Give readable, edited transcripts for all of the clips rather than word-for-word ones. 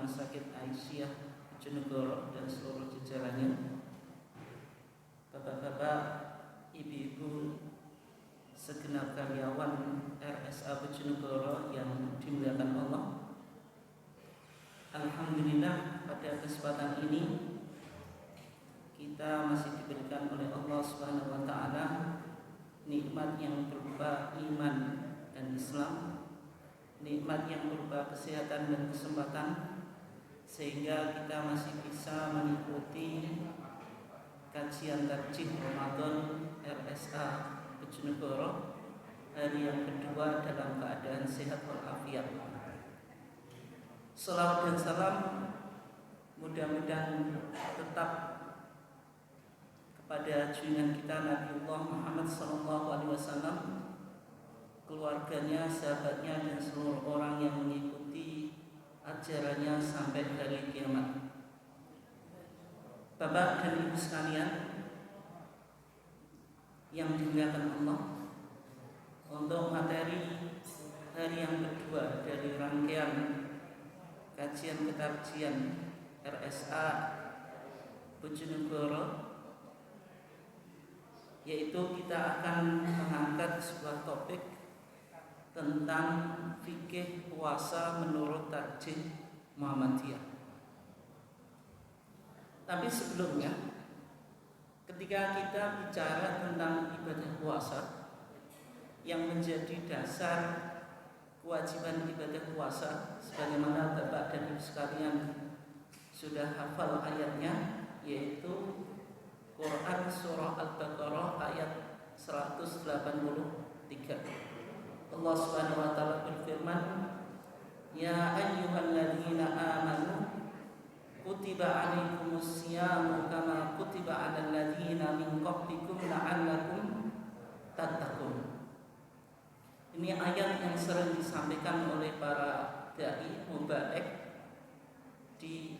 Rumah Sakit Aisyah Bojonegoro dan seluruh jajarannya, bapak-bapak, ibu-ibu, segenap karyawan RSA Bojonegoro yang dimuliakan Allah. Alhamdulillah, pada kesempatan ini kita masih diberikan oleh Allah Subhanahu wa taala nikmat yang berupa iman dan Islam, nikmat yang berupa kesehatan dan kesempatan, sehingga kita masih bisa mengikuti kajian tarjih Ramadan RSA Bojonegoro hari yang kedua dalam keadaan sehat walafiat. Salawat dan salam mudah-mudahan tetap kepada junjungan kita Nabiullah Muhammad SAW, keluarganya, sahabatnya, dan seluruh orang yang mengikuti ajarannya sampai hari kiamat. Bapak dan Ibu sekalian yang dimuliakan Allah, untuk materi hari yang kedua dari rangkaian kajian ketarjian RSA Bojonegoro, yaitu kita akan mengangkat sebuah topik tentang fikih puasa menurut tarjih Muhammadiyah. Tapi sebelumnya, ketika kita bicara tentang ibadah puasa yang menjadi dasar kewajiban ibadah puasa, sebagaimana Bapak dan Ibu sekalian sudah hafal ayatnya, yaitu Quran Surah Al-Baqarah ayat 183. Allah Subhanahu wa taala berfirman, "Ya ayyuhalladzina amanu kutiba 'alaikumus syiyamu kama kutiba 'alal ladzina min qablikum la'allakum tattaqun." Ini ayat yang sering disampaikan oleh para dai mubarak di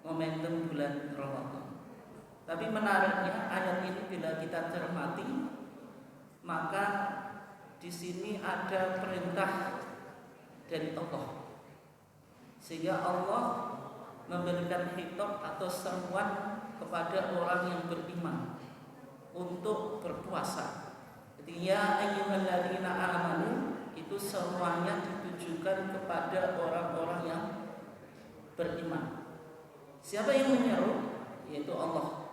momentum bulan Ramadan. Tapi menariknya ayat ini bila kita cermati, maka di sini ada perintah dari Allah, sehingga Allah memberikan khitab atau seruan kepada orang yang beriman untuk berpuasa. Ya ayyuhalladzina amanu, itu seruannya ditujukan kepada orang-orang yang beriman. Siapa yang menyeru? Yaitu Allah.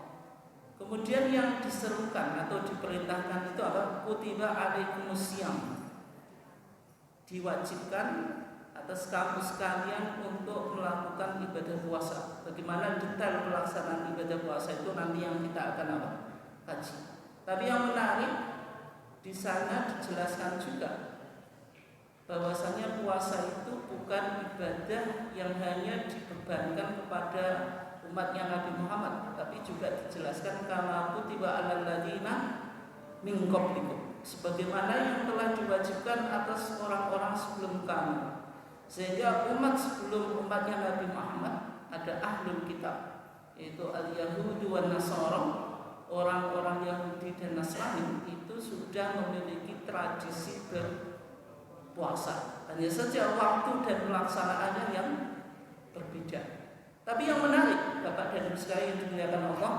Kemudian yang diserukan atau diperintahkan itu apa? Kutiba alaikumus syiyam, diwajibkan atas kamu sekalian untuk melakukan ibadah puasa. Bagaimana detail pelaksanaan ibadah puasa itu nanti yang kita akan kaji. Tapi yang menarik, di sana dijelaskan juga bahwasanya puasa itu bukan ibadah yang hanya dibebankan kepada umatnya Nabi Muhammad, tapi juga dijelaskan kama kutiba 'alal ladzina min qablikum, sebagaimana yang telah diwajibkan atas orang-orang sebelum kamu. Sehingga umat sebelum umatnya Nabi Muhammad ada ahlul kitab, yaitu al-Yahudi wan Nasara, orang-orang Yahudi dan Nasrani itu sudah memiliki tradisi berpuasa. Hanya saja waktu dan pelaksanaannya yang berbeda. Tapi yang menarik, Bapak dan Ibu sekalian yang dimuliakan Allah,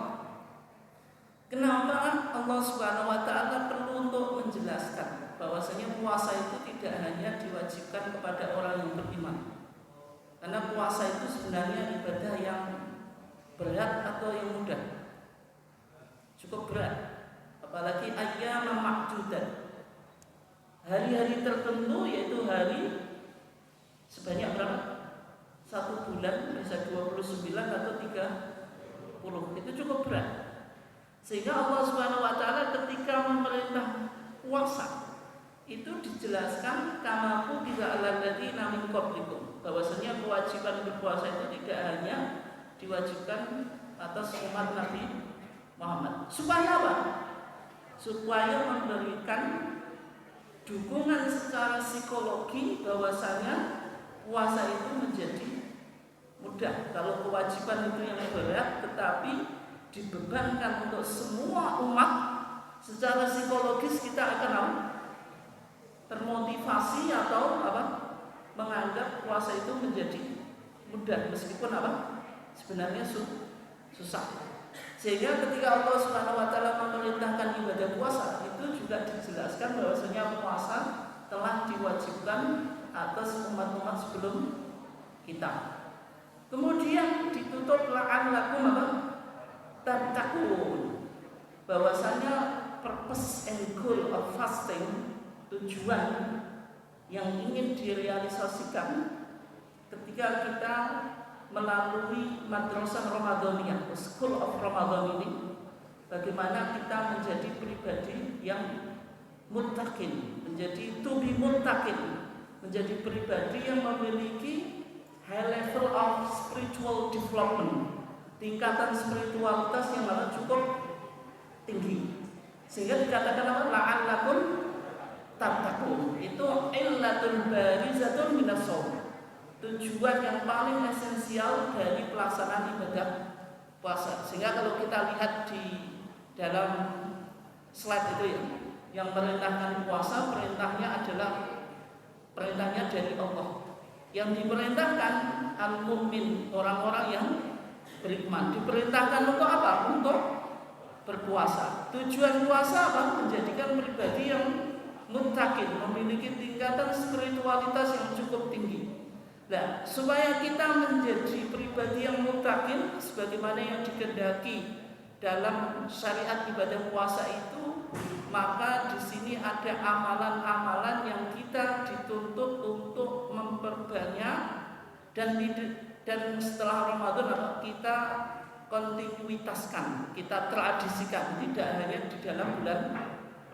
kenapa Allah Subhanahu wa taala perlu untuk menjelaskan bahwasanya puasa itu tidak hanya diwajibkan kepada orang yang beriman. Karena puasa itu sebenarnya ibadah yang berat atau yang mudah. Cukup berat, apalagi ayyam ma'dudat, hari-hari tertentu, yaitu hari sebanyak berapa? 1 bulan, bisa 29 atau 30, itu cukup berat. Sehingga Allah Subhanahu wa taala ketika memerintah puasa itu dijelaskan kama kutiba 'alal ladzina min qablikum, bahwasanya kewajiban berpuasa itu tidak hanya diwajibkan atas umat Nabi Muhammad. Supaya apa? Supaya memberikan dukungan secara psikologi bahwasanya puasa itu menjadi mudah. Kalau kewajiban itu yang berat tetapi dibebankan untuk semua umat, secara psikologis kita akan termotivasi atau menganggap puasa itu menjadi mudah. mudah meskipun apa? Sebenarnya susah. Sehingga ketika Allah Subhanahu wa taala memerintahkan ibadah puasa, itu juga dijelaskan bahwasanya puasa telah diwajibkan atas umat-umat sebelum kita. Kemudian ditutup la'allakum apa? Tattaqun. Bahwasanya purpose and goal of fasting, tujuan yang ingin direalisasikan ketika kita melalui madrasah Ramadaniyah, School of Ramadan ini, bagaimana kita menjadi pribadi yang muttaqin, menjadi to be muttaqin, menjadi pribadi yang memiliki high level of spiritual development, tingkatan spiritualitas yang cukup tinggi, sehingga dikatakan apa? La'allakum tattaqun. Itu illatul barizatun minas shaum, tujuan yang paling esensial dari pelaksanaan ibadah puasa. Sehingga kalau kita lihat di dalam slide itu ya, yang merintahkan puasa, perintahnya adalah perintahnya dari Allah. Yang diperintahkan al-mu'min, orang-orang yang beriman. Diperintahkan untuk apa? Untuk berpuasa. Tujuan puasa apa? Menjadikan pribadi yang muttaqin, memiliki tingkatan spiritualitas yang cukup tinggi. Nah, supaya kita menjadi pribadi yang muttaqin sebagaimana yang dikehendaki dalam syariat ibadah puasa itu, maka di sini ada amalan-amalan yang kita dituntut untuk memperbanyak dan setelah Ramadan kita kontinuitaskan, kita tradisikan, tidak hanya di dalam bulan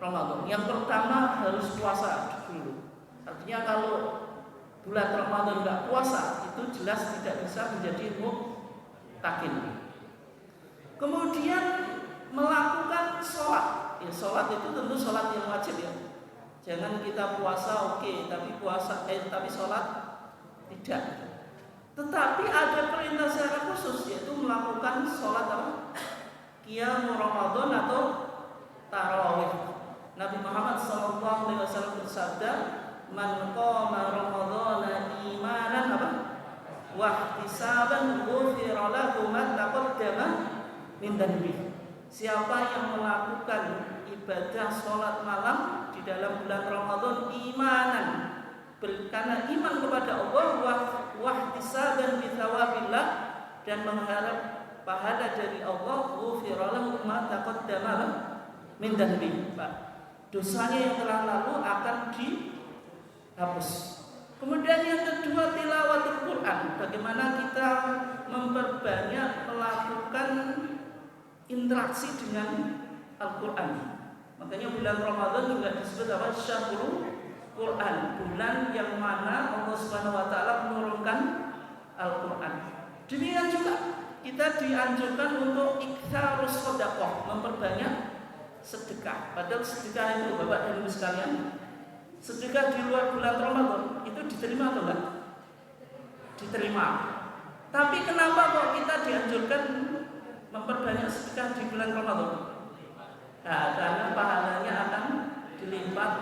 Ramadan. Yang pertama harus puasa dulu. Artinya kalau bulan Ramadan nggak puasa, itu jelas tidak bisa menjadi muttaqin. Kemudian melakukan sholat. Ya, sholat itu tentu sholat yang wajib ya. Jangan kita puasa tapi sholat tidak. Tetapi ada perintah secara khusus, yaitu melakukan sholat qiyam Ramadan atau tarawih. Nabi Muhammad SAW bersabda, man qama ramadhana imanan wa ihtisaban ghufira lahu ma taqaddama min dhanbi. Siapa yang melakukan ibadah sholat malam di dalam bulan Ramadan imanan, karena iman kepada Allah, wa ihtisaban bi thawabillah, dan mengharap pahala dari Allah, ghufira lahu ma taqaddama min dhanbi. Dosanya yang telah lalu akan dihapus. Kemudian yang kedua, tilawatul Quran. Bagaimana kita memperbanyak melakukan interaksi dengan Al-Quran. Makanya bulan Ramadan juga disebut Syahrul Quran, bulan yang mana Allah Subhanahu wa taala menurunkan Al-Quran. Demikian juga kita dianjurkan untuk iktsarus shadaqah, memperbanyak sedekah. Padahal sedekah itu Bapak dan Ibu sekalian, sedekah di luar bulan Ramadan itu diterima atau enggak? Diterima. Tapi kenapa kok kita dianjurkan memperbanyak sedekah di bulan Ramadan? Nah, karena pahalanya akan dilipat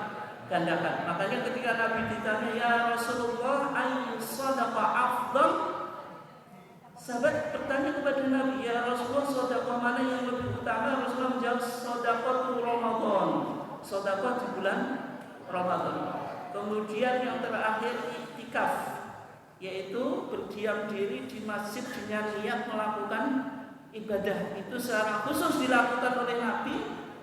gandakan. Makanya ketika Nabi ditanya, ya Rasulullah, ayyu shadaqah afdal? Sahabat bertanya kepada Nabi, ya Rasulullah, sedekah mana yang lebih utama? Rasulullah menjawab, sedekah Ramadan, sedekah di bulan Ramadan. Kemudian yang terakhir iktikaf, yaitu berdiam diri di masjid dengan niat melakukan ibadah. Itu secara khusus dilakukan oleh Nabi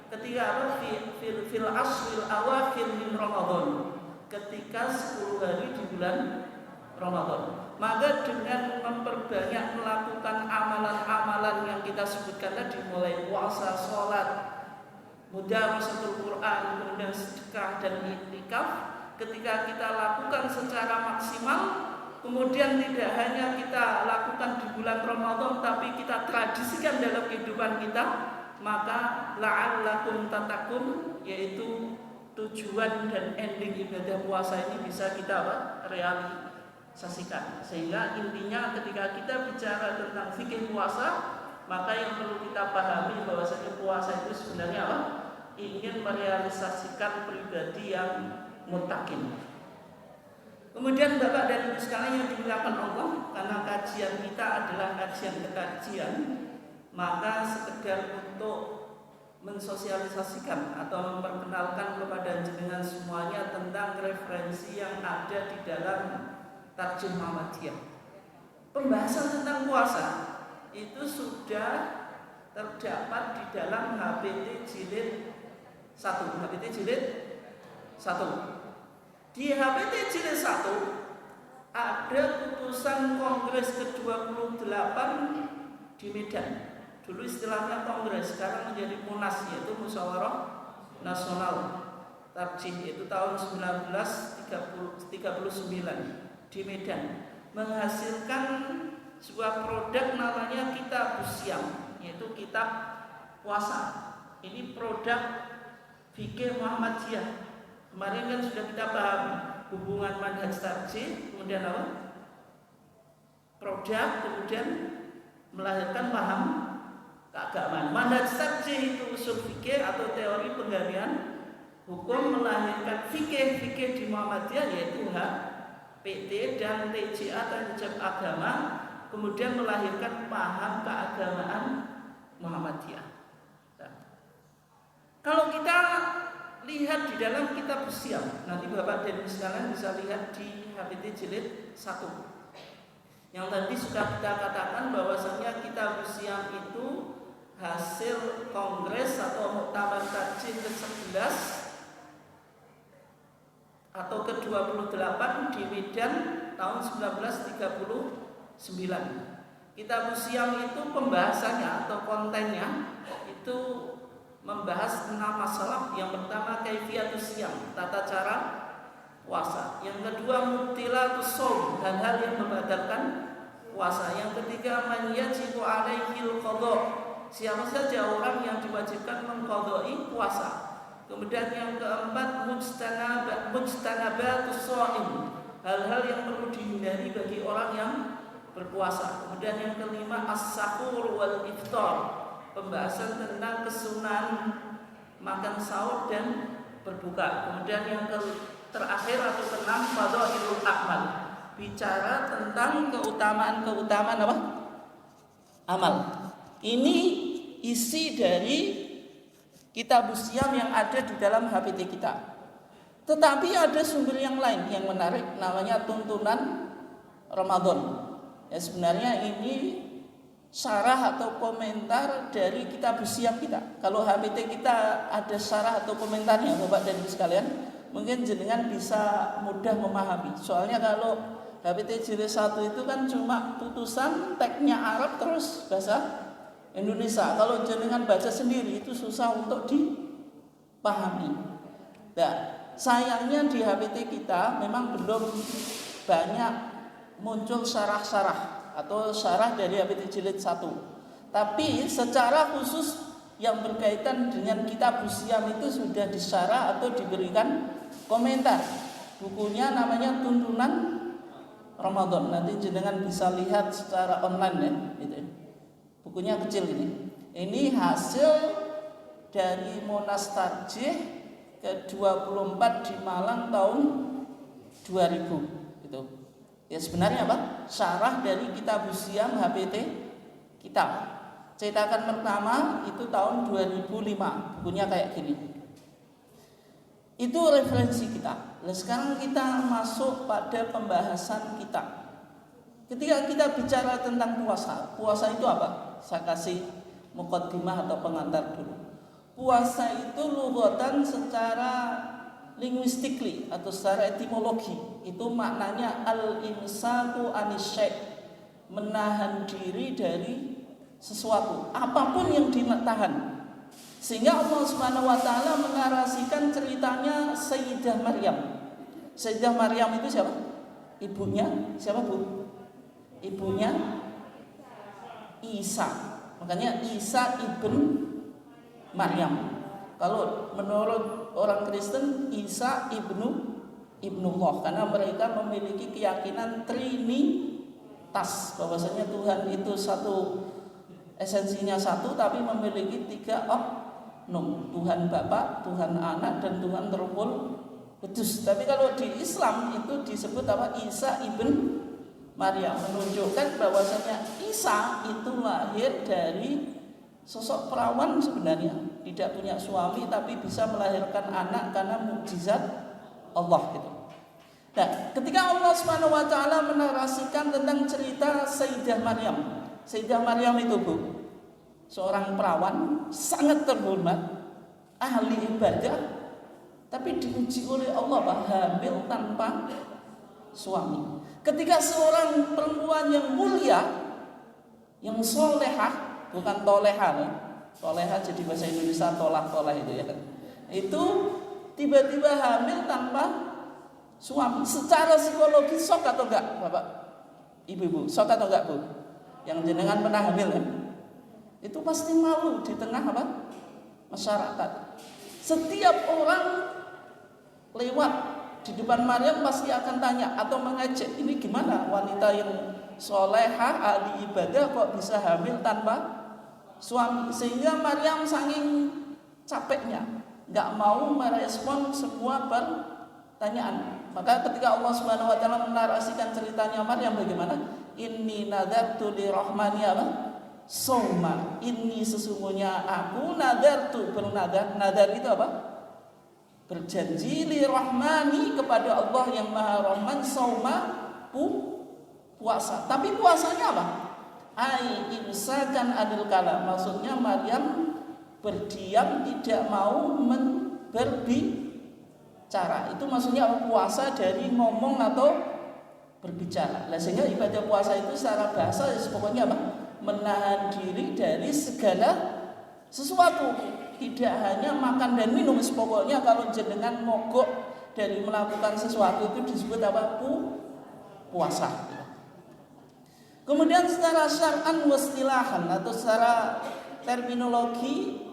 ketika fil ashril awakhir min Ramadan, ketika 10 hari di bulan Ramadan. Maka dengan memperbanyak melakukan amalan-amalan yang kita sebutkan tadi, mulai puasa, sholat, mudharasatul Quran, kemudian sedekah dan iktikaf, ketika kita lakukan secara maksimal, kemudian tidak hanya kita lakukan di bulan Ramadan, tapi kita tradisikan dalam kehidupan kita, maka la'allakum tattaqun, yaitu tujuan dan ending ibadah puasa ini bisa kita realisasikan. Sehingga intinya ketika kita bicara tentang fikih puasa, maka yang perlu kita pahami bahwasanya puasa itu sebenarnya ingin merealisasikan pribadi yang muttaqin. Kemudian Bapak dan Ibu sekalian yang dimuliakan Allah, karena kajian kajian kita adalah kajian, maka sekedar untuk mensosialisasikan atau memperkenalkan kepada jenengan semuanya tentang referensi yang ada di dalam Tarjih Muhammadiyah. Pembahasan tentang puasa itu sudah terdapat di dalam HPT jilid 1. HPT jilid 1. Di HPT jilid 1 ada putusan Kongres ke-28 di Medan. Dulu istilahnya Kongres, sekarang menjadi Munas, yaitu Musyawarah Nasional Tarjih, itu tahun 1939 di Medan, menghasilkan sebuah produk namanya Kitab Siam, yaitu kitab puasa. Ini produk fikih Muhammadiyah. Kemarin kan sudah kita pahami hubungan manhaj tarjih, kemudian apa? Produk, kemudian melahirkan paham keagamaan. Manhaj tarjih itu usul fikih atau teori penggalian hukum, melahirkan fikih di Muhammadiyah yaitu PT dan TJA Tajab Agama, kemudian melahirkan paham keagamaan Muhammadiyah. Nah, kalau kita lihat di dalam kitab Siam, nanti Bapak dan Ibu sekalian bisa lihat di HPT jilid 1. Yang tadi sudah kita katakan bahwasanya kitab Siam itu hasil kongres atau muktamar tarjih ke-11 atau ke-28 di Medan tahun 1939. Kitab Siam itu pembahasannya atau kontennya itu membahas 6 masalah. Yang pertama kaifiyatus siam, tata cara puasa. Yang kedua mubtilatus shaum, hal-hal yang membatalkan puasa. Yang ketiga man yajibu alaihil qadha, siapa saja orang yang diwajibkan mengqadai puasa. Kemudian yang keempat mujtanabatus shaim, hal-hal yang perlu dihindari bagi orang yang berpuasa. Kemudian yang kelima as-sahur wal iftar, pembahasan tentang kesunahan makan sahur dan berbuka. Kemudian yang terakhir atau keenam fadhailul a'mal, bicara tentang keutamaan apa? Amal. Ini isi dari kitab Siam yang ada di dalam HPT kita. Tetapi ada sumber yang lain yang menarik, namanya tuntunan Ramadan. Ya, sebenarnya ini syarah atau komentar dari kitab Siam kita. Kalau HPT kita ada syarah atau komentarnya, Bapak dan Ibu sekalian, mungkin jenengan bisa mudah memahami. Soalnya kalau HPT jilid 1 itu kan cuma putusan, teksnya Arab terus bahasa Indonesia. Kalau jenengan baca sendiri itu susah untuk dipahami. Nah, sayangnya di HPT kita memang belum banyak muncul syarah-syarah atau syarah dari HPT jilid 1. Tapi secara khusus yang berkaitan dengan kitab Siam itu sudah disyarah atau diberikan komentar. Bukunya namanya Tuntunan Ramadan. Nanti jenengan bisa lihat secara online ya, gitu. Bukunya kecil ini. Ini hasil dari Monas Tarjih ke-24 di Malang tahun 2000 gitu. Ya sebenarnya apa? Syarah dari kitab Siam HPT kitab. Cetakan pertama itu tahun 2005. Bukunya kayak gini. Itu referensi kita. Nah, sekarang kita masuk pada pembahasan kita. Ketika kita bicara tentang puasa, puasa itu apa? Saya kasih muqaddimah atau pengantar dulu. Puasa itu lughatan secara linguistically atau secara etimologi itu maknanya al-imsaku anisyai, menahan diri dari sesuatu apapun yang ditahan. Sehingga Allah Subhanahu wa taala menarasikan ceritanya Sayyidah Maryam. Sayyidah Maryam itu siapa? Ibunya siapa, Bu? Ibunya Isa. Makanya Isa ibn Maryam. Kalau menurut orang Kristen Isa ibnullah, karena mereka memiliki keyakinan trinitas, bahwasanya Tuhan itu satu, esensinya satu tapi memiliki 3 oknum, Tuhan Bapa, Tuhan Anak, dan Tuhan Ruhul Kudus. Tapi kalau di Islam itu disebut apa? Isa ibn Maryam, menunjukkan bahwasanya Isa itu lahir dari sosok perawan sebenarnya, tidak punya suami tapi bisa melahirkan anak karena mukjizat Allah gitu. Nah, ketika Allah Subhanahu wa taala menarasikan tentang cerita Sayyidah Maryam. Sayyidah Maryam itu, Bu, seorang perawan sangat terhormat, ahli ibadah, tapi diuji oleh Allah, Pak, hamil tanpa suami. Ketika seorang perempuan yang mulia, yang solehah, bukan toleha, toleha jadi bahasa Indonesia toleh itu ya, itu tiba-tiba hamil tanpa suami, secara psikologis shock atau enggak, Bapak, Ibu, shock atau enggak, Bu? Yang jenengan pernah hamil ya? Itu pasti malu di tengah apa? Masyarakat. Setiap orang lewat di depan Maryam pasti akan tanya atau mengejek, ini gimana wanita yang solehah, ahli ibadah kok bisa hamil tanpa suami? Sehingga Maryam saking capeknya nggak mau merespon semua pertanyaan. Maka ketika Allah Subhanahu wa taala menarasikan ceritanya Maryam bagaimana? Inni nadartu lirahmani sauma. Ini sesungguhnya aku nadartu, bernadar. Nadar itu apa? Berjanji lirahmani kepada Allah yang Maha Rahman, sauma, puasa. Tapi puasanya apa? Ai imsakan adil kalam. Maksudnya Maryam berdiam, tidak mau berbicara. Itu maksudnya puasa dari ngomong atau berbicara. Nah, sehingga ibadah puasa itu secara bahasa pokoknya apa? Menahan diri dari segala sesuatu. Tidak hanya makan dan minum, pokoknya kalau jenengan mogok dari melakukan sesuatu itu disebut apa? Puasa. Kemudian secara syar'an wastilahan atau secara terminologi,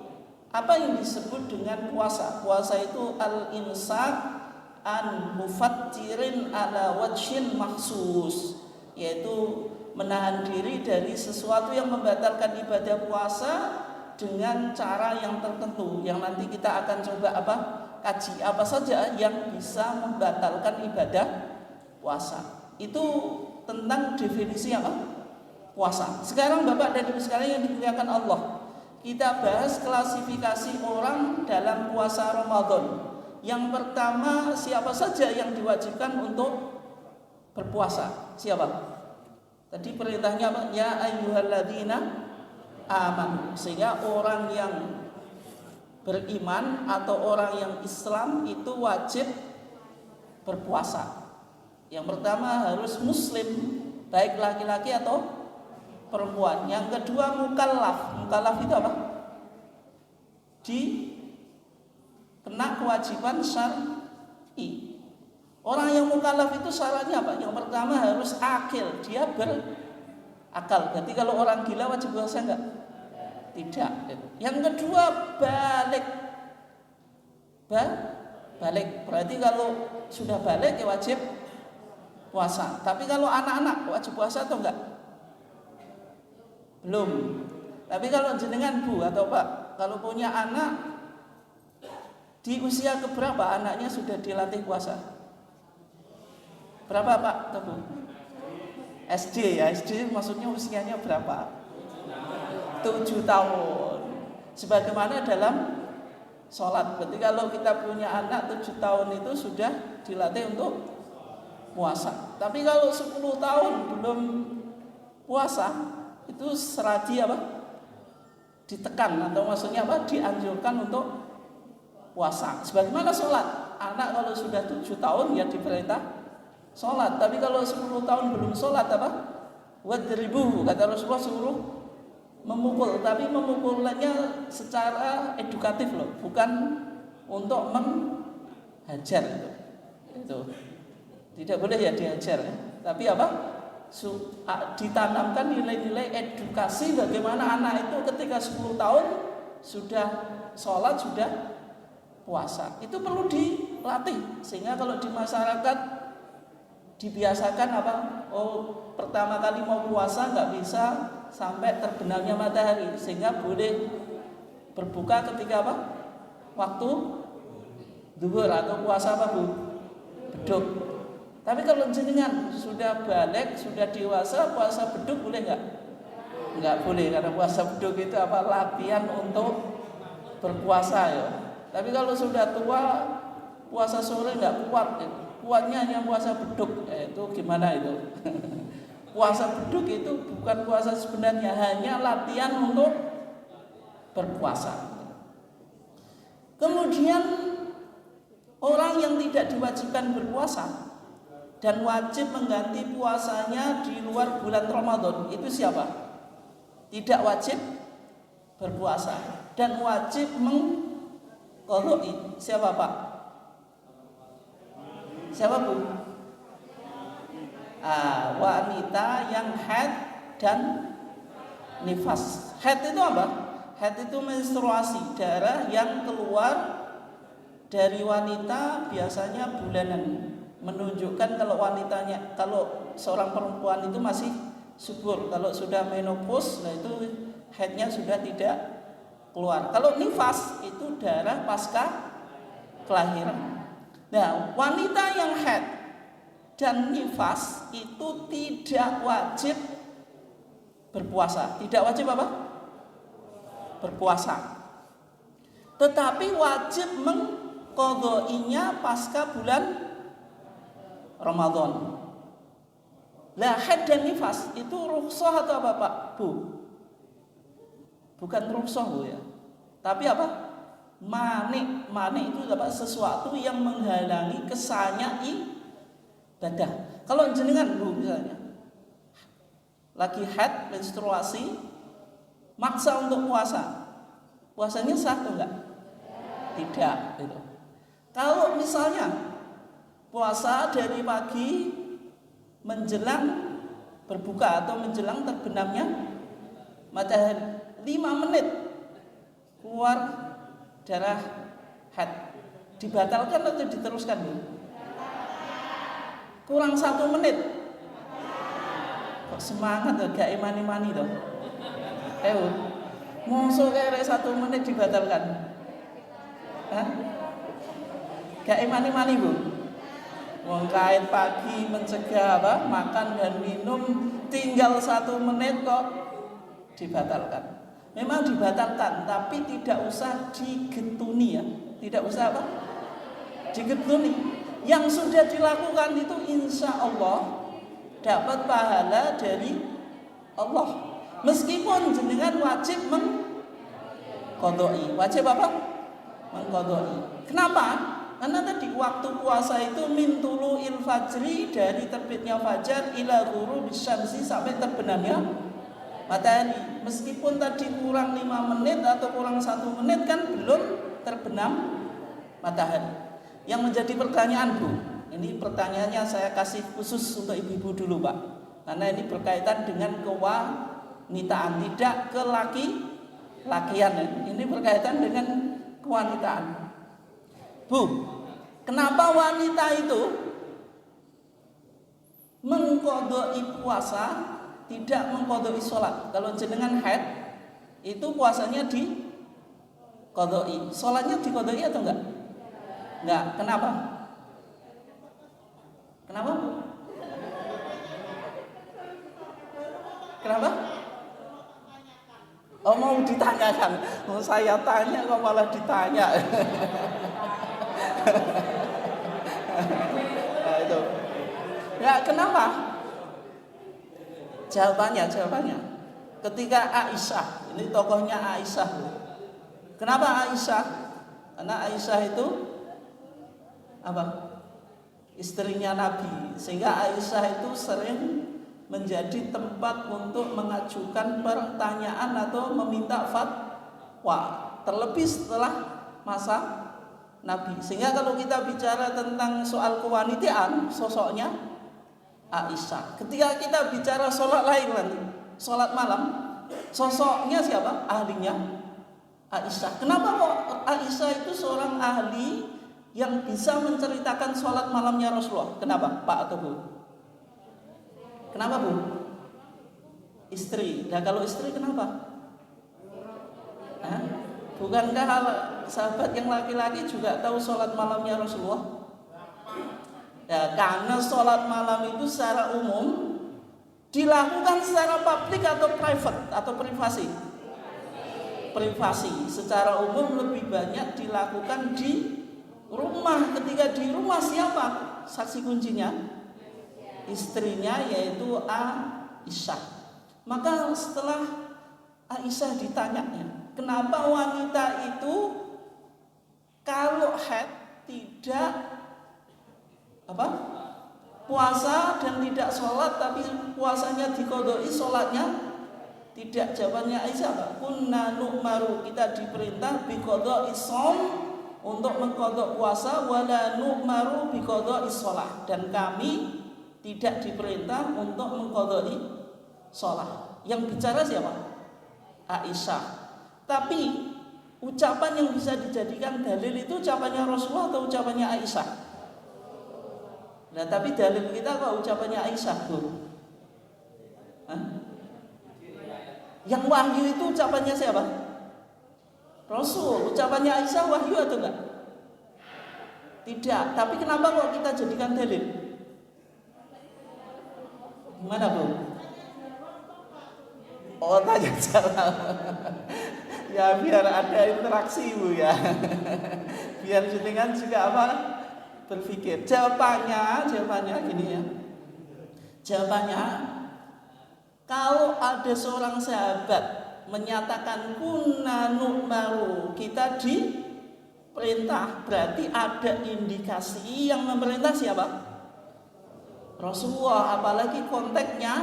apa yang disebut dengan puasa? Puasa itu al-imsak an mufattirin ala wajhin maksus, yaitu menahan diri dari sesuatu yang membatalkan ibadah puasa dengan cara yang tertentu, yang nanti kita akan coba kaji apa saja yang bisa membatalkan ibadah puasa. Itu tentang definisi apa? Puasa. Sekarang Bapak dan Ibu sekalian yang dimuliakan Allah, kita bahas klasifikasi orang dalam puasa Ramadan. Yang pertama, siapa saja yang diwajibkan untuk berpuasa? Siapa? Tadi perintahnya apa? Ya ayyuhalladzina aman, sehingga orang yang beriman atau orang yang Islam itu wajib berpuasa. Yang pertama harus muslim, baik laki-laki atau perempuan. Yang kedua mukallaf. Mukallaf itu apa? Kena kewajiban syar'i. Orang yang mukallaf itu syaratnya apa? Yang pertama harus akil, dia berakal. Berarti kalau orang gila wajib puasa enggak? Tidak. Yang kedua balik. Berarti kalau sudah balik ya wajib puasa. Tapi kalau anak-anak wajib puasa atau enggak? Belum. Tapi kalau jenengan Bu atau Pak, kalau punya anak di usia keberapa anaknya sudah dilatih puasa? Berapa Pak? Bu? SD ya, SD maksudnya usianya berapa? 7 tahun. Sebagaimana dalam sholat. Berarti kalau kita punya anak 7 tahun itu sudah dilatih untuk puasa. Tapi kalau 10 tahun belum puasa, itu seradi apa? Ditekan atau maksudnya apa? Dianjurkan untuk puasa. Sebagaimana sholat. Anak kalau sudah 7 tahun ya diperintah sholat. Tapi kalau 10 tahun belum sholat apa? Wadribuhu, kata Rasulullah, suruh memukul. Tapi memukulnya secara edukatif loh, bukan untuk menghajar itu. Tidak boleh ya dihajar ya. Tapi apa? Ditanamkan nilai-nilai edukasi bagaimana anak itu ketika 10 tahun sudah sholat, sudah puasa. Itu perlu dilatih sehingga kalau di masyarakat dibiasakan apa? Oh, pertama kali mau puasa nggak bisa sampai terbenamnya matahari, sehingga boleh berbuka ketika apa? Waktu zuhur atau puasa apa Bu? Beduk. Tapi kalau jenengan sudah balik, sudah dewasa, puasa beduk boleh nggak? Nggak boleh, karena puasa beduk itu latihan untuk berpuasa ya. Tapi kalau sudah tua, puasa sore nggak kuat, kuatnya hanya puasa beduk. Itu gimana itu? Puasa beduk itu bukan puasa sebenarnya, hanya latihan untuk berpuasa. Kemudian orang yang tidak diwajibkan berpuasa dan wajib mengganti puasanya di luar bulan Ramadan, itu siapa? Tidak wajib berpuasa dan wajib mengqadha'i. Siapa Pak? Siapa Bu? Wanita yang haid dan nifas. Haid itu apa? Haid itu menstruasi, darah yang keluar dari wanita biasanya bulanan, menunjukkan kalau seorang perempuan itu masih subur. Kalau sudah menopause, nah itu haidnya sudah tidak keluar. Kalau nifas itu darah pasca kelahiran. Nah, wanita yang haid dan nifas itu tidak wajib berpuasa. Tidak wajib apa? Berpuasa. Tetapi wajib mengqadha'inya pasca bulan Ramadan. Lah haid dan nifas itu rukhsah atau apa Pak? Bu? Bukan rukhsah Bu ya. Tapi apa? Manik. Manik itu apa? Sesuatu yang menghalangi kesahnya ibadah. Kalau jenengan Bu misalnya lagi haid, menstruasi, maksa untuk puasa, puasanya sah atau enggak? Tidak gitu. Kalau misalnya puasa dari pagi menjelang berbuka atau menjelang terbenamnya matahari 5 menit keluar darah haid, dibatalkan atau diteruskan Bu? Kurang 1 menit kok semangat gak imani-mani dong. Musuh kayak 1 menit dibatalkan. Hah? Gak imani-mani Bu. Wong kain pagi mencegah makan dan minum, tinggal 1 menit kok dibatalkan. Memang dibatalkan, tapi tidak usah digetuni ya. Tidak usah digetuni. Yang sudah dilakukan itu insya Allah dapat pahala dari Allah. Meskipun jenengan wajib mengqadha'i. Wajib apa? Mengqadha'i. Kenapa? Karena tadi waktu puasa itu min tulu'il fajri, dari terbitnya fajar ila ghurubis syamsi, sampai terbenamnya matahari. Meskipun tadi kurang 5 menit atau kurang 1 menit kan belum terbenam matahari. Yang menjadi pertanyaan Bu, ini pertanyaannya saya kasih khusus untuk ibu-ibu dulu Pak, karena ini berkaitan dengan kewanitaan, tidak ke laki-lakian. Ini berkaitan dengan kewanitaan. Bu, kenapa wanita itu mengqadha'i puasa, tidak mengqadha'i sholat? Kalau jenengan haid itu puasanya diqadha'i, sholatnya diqadha'i atau enggak? Enggak. Kenapa? Kenapa Bu? Kenapa? Oh, mau ditanyakan. Mau saya tanya kok malah ditanya. Nah, itu. Ya, kenapa? Jawabannya. Ketika Aisyah, ini tokohnya Aisyah. Kenapa Aisyah? Karena Aisyah itu apa? Istrinya Nabi. Sehingga Aisyah itu sering menjadi tempat untuk mengajukan pertanyaan atau meminta fatwa, terlebih setelah masa Nabi. Sehingga kalau kita bicara tentang soal kewanitaan, sosoknya Aisyah. Ketika kita bicara sholat lain nanti, sholat malam, sosoknya siapa? Ahlinya Aisyah. Kenapa kok Aisyah itu seorang ahli yang bisa menceritakan sholat malamnya Rasulullah? Kenapa Pak atau Bu? Kenapa Bu? Istri. Nah kalau istri kenapa? Bukankah sahabat yang laki-laki juga tahu sholat malamnya Rasulullah? Ya, karena sholat malam itu secara umum dilakukan secara publik atau private atau privasi. Privasi secara umum lebih banyak dilakukan di rumah. Ketika di rumah siapa saksi kuncinya? Istrinya, yaitu Aisyah. Maka setelah Aisyah ditanyanya, kenapa wanita itu kalau haid tidak puasa dan tidak sholat, tapi puasanya diqodoi, sholatnya tidak? Jawabannya Aisyah, kunna nu'maru, kita diperintah biqodoi shom, untuk mengqodok puasa, wala nu'maru biqodoi sholat, dan kami tidak diperintah untuk mengqodoi sholat. Yang bicara siapa? Aisyah. Tapi ucapan yang bisa dijadikan dalil itu ucapannya Rasulullah atau ucapannya Aisyah? Nah, tapi dalil kita kok ucapannya Aisyah, Bu? Yang wahyu itu ucapannya siapa? Rasul. Ucapannya Aisyah wahyu atau enggak? Tidak. Tapi kenapa kok kita jadikan dalil? Gimana, Bu? Oh, tanya jawab. Ya, biar ada interaksi, Bu, ya. Biar jenengan juga berpikir. Jawabannya gini ya. Jawabannya, kalau ada seorang sahabat menyatakan kunna nu'maru, kita diperintah, berarti ada indikasi yang memerintah siapa? Rasulullah. Apalagi konteksnya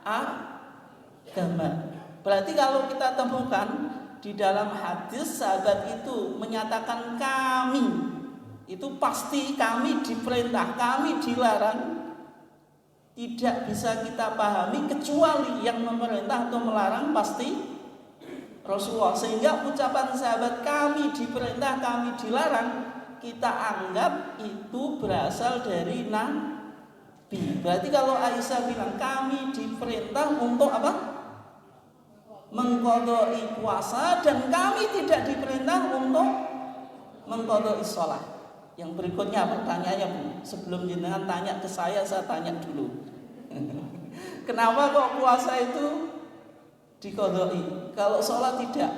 agama. Berarti kalau kita temukan di dalam hadis sahabat itu menyatakan kami, itu pasti kami diperintah, kami dilarang. Tidak bisa kita pahami kecuali yang memerintah atau melarang pasti Rasulullah. Sehingga ucapan sahabat kami diperintah, kami dilarang, kita anggap itu berasal dari Nabi. Berarti kalau Aisyah bilang kami diperintah untuk mengqodoi puasa, dan kami tidak diperintah untuk mengqodoi sholat. Yang berikutnya pertanyaannya, Bu, sebelum jenengan tanya ke saya tanya dulu. Kenapa kok puasa itu diqodoi, kalau sholat tidak?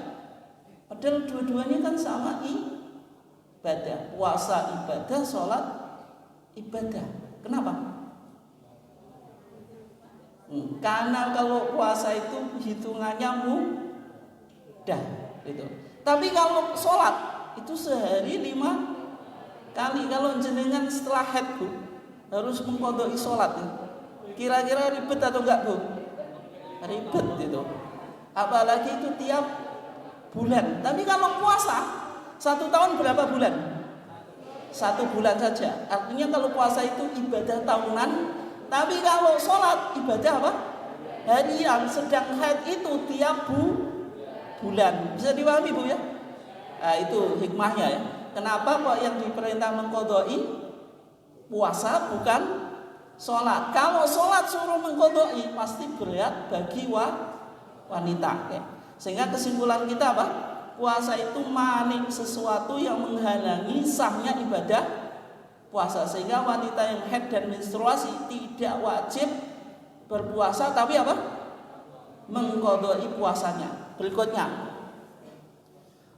Padahal dua-duanya kan sama ibadah. Puasa ibadah, sholat ibadah. Kenapa? Karena kalau puasa itu hitungannya mudah gitu. Tapi kalau sholat itu sehari 5 kali. Kalau jenengan setelah haid, Bu, harus mengqodoi sholat, kira-kira ribet atau enggak, Bu? Ribet itu. Apalagi itu tiap bulan. Tapi kalau puasa 1 tahun berapa bulan? 1 bulan saja. Artinya kalau puasa itu ibadah tahunan. Tapi kalau sholat ibadah harian. Sedang haid itu tiap bulan. Bisa dipahami, Bu, ya? Nah, itu hikmahnya, ya. Kenapa kok yang diperintah mengqodoi puasa bukan sholat? Kalau sholat suruh mengqodoi pasti berat bagi wanita, ya. Sehingga kesimpulan kita puasa itu manik, sesuatu yang menghalangi sahnya ibadah puasa. Sehingga wanita yang haid dan menstruasi tidak wajib berpuasa, tapi mengqodoi puasanya. Berikutnya,